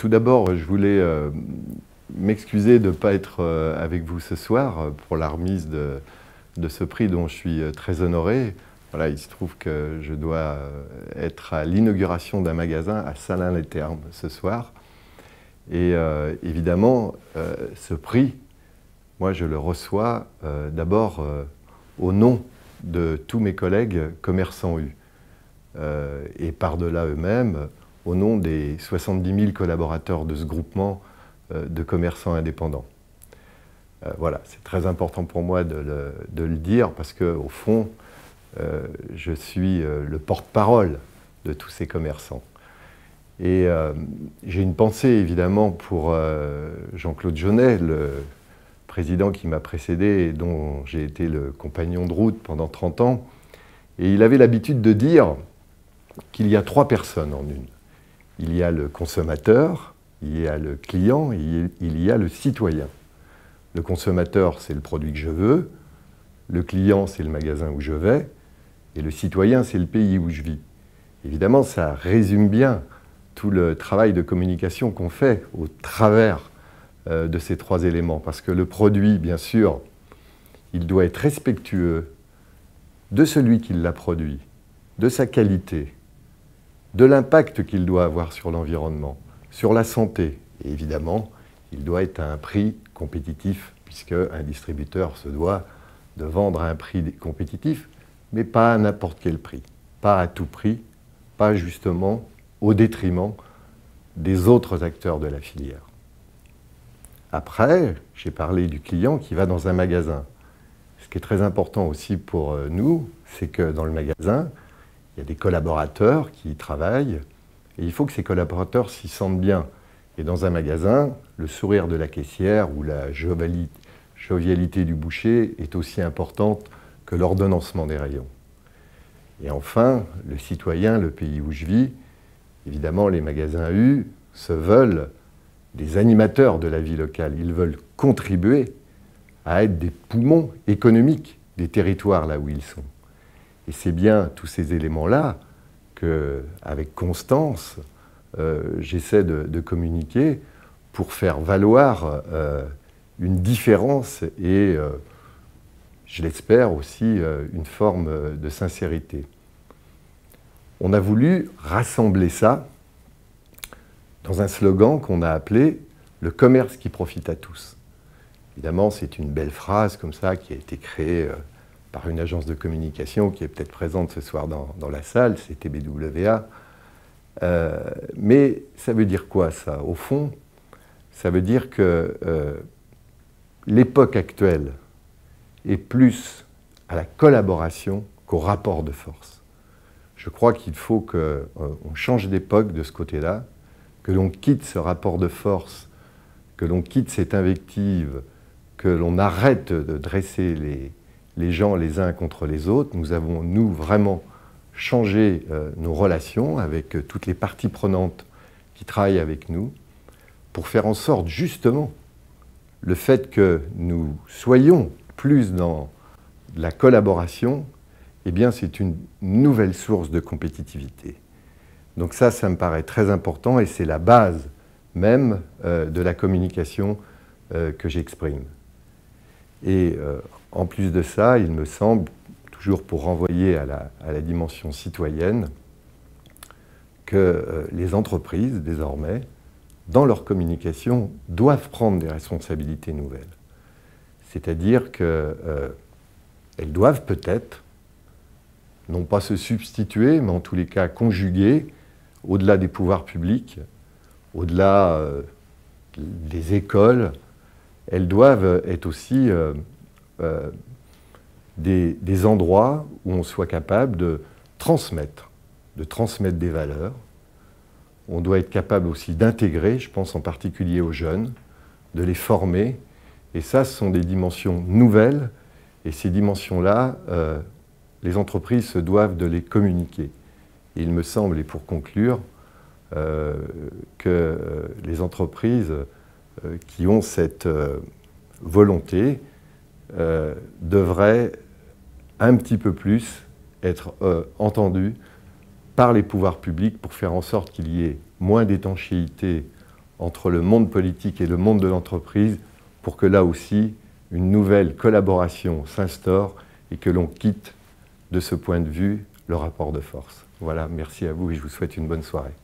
tout d'abord, je voulais m'excuser de ne pas être avec vous ce soir pour la remise de ce prix dont je suis très honoré. Voilà, il se trouve que je dois être à l'inauguration d'un magasin à Salins-les-Thermes ce soir. Et évidemment, ce prix, moi je le reçois d'abord au nom de tous mes collègues commerçants U. Et par-delà eux-mêmes, au nom des 70 000 collaborateurs de ce groupement de commerçants indépendants. Voilà, c'est très important pour moi de le dire parce qu'au fond, je suis le porte-parole de tous ces commerçants. Et j'ai une pensée évidemment pour Jean-Claude Jaunet, le président qui m'a précédé et dont j'ai été le compagnon de route pendant 30 ans. Et il avait l'habitude de dire qu'il y a 3 personnes en une. Il y a le consommateur, il y a le client et il y a le citoyen. Le consommateur, c'est le produit que je veux, le client, c'est le magasin où je vais, et le citoyen, c'est le pays où je vis. Évidemment, ça résume bien tout le travail de communication qu'on fait au travers de ces 3 éléments. Parce que le produit, bien sûr, il doit être respectueux de celui qui l'a produit, de sa qualité, de l'impact qu'il doit avoir sur l'environnement, sur la santé. Et évidemment, il doit être à un prix compétitif, puisque un distributeur se doit de vendre à un prix compétitif, mais pas à n'importe quel prix, pas à tout prix, pas justement au détriment des autres acteurs de la filière. Après, j'ai parlé du client qui va dans un magasin. Ce qui est très important aussi pour nous, c'est que dans le magasin, il y a des collaborateurs qui y travaillent, et il faut que ces collaborateurs s'y sentent bien. Et dans un magasin, le sourire de la caissière ou la jovialité du boucher est aussi importante que l'ordonnancement des rayons. Et enfin, le citoyen, le pays où je vis, évidemment, les magasins U se veulent des animateurs de la vie locale. Ils veulent contribuer à être des poumons économiques des territoires là où ils sont. Et c'est bien tous ces éléments-là qu'avec constance, j'essaie de communiquer pour faire valoir une différence et, je l'espère aussi, une forme de sincérité. On a voulu rassembler ça dans un slogan qu'on a appelé « Le commerce qui profite à tous ». Évidemment, c'est une belle phrase comme ça qui a été créée par une agence de communication qui est peut-être présente ce soir dans la salle, c'est TBWA. Mais ça veut dire quoi ça? Au fond, ça veut dire que l'époque actuelle est plus à la collaboration qu'au rapport de force. Je crois qu'il faut qu'on change d'époque de ce côté-là, que l'on quitte ce rapport de force, que l'on quitte cette invective, que l'on arrête de dresser les gens les uns contre les autres. Nous avons, nous, vraiment changé nos relations avec toutes les parties prenantes qui travaillent avec nous pour faire en sorte, justement, le fait que nous soyons plus dans la collaboration, eh bien, c'est une nouvelle source de compétitivité. Donc ça me paraît très important et c'est la base même de la communication que j'exprime. Et en plus de ça, il me semble, toujours pour renvoyer à la dimension citoyenne, que les entreprises, désormais, dans leur communication, doivent prendre des responsabilités nouvelles. C'est-à-dire qu'elles doivent peut-être, non pas se substituer, mais en tous les cas conjuguer, au-delà des pouvoirs publics, au-delà des écoles, elles doivent être aussi des endroits où on soit capable de transmettre des valeurs. On doit être capable aussi d'intégrer, je pense en particulier aux jeunes, de les former. Et ça, ce sont des dimensions nouvelles. Et ces dimensions-là, les entreprises se doivent de les communiquer. Et il me semble, et pour conclure, que les entreprises qui ont cette volonté devraient un petit peu plus être entendues par les pouvoirs publics pour faire en sorte qu'il y ait moins d'étanchéité entre le monde politique et le monde de l'entreprise pour que là aussi, une nouvelle collaboration s'instaure et que l'on quitte de ce point de vue le rapport de force. Voilà, merci à vous et je vous souhaite une bonne soirée.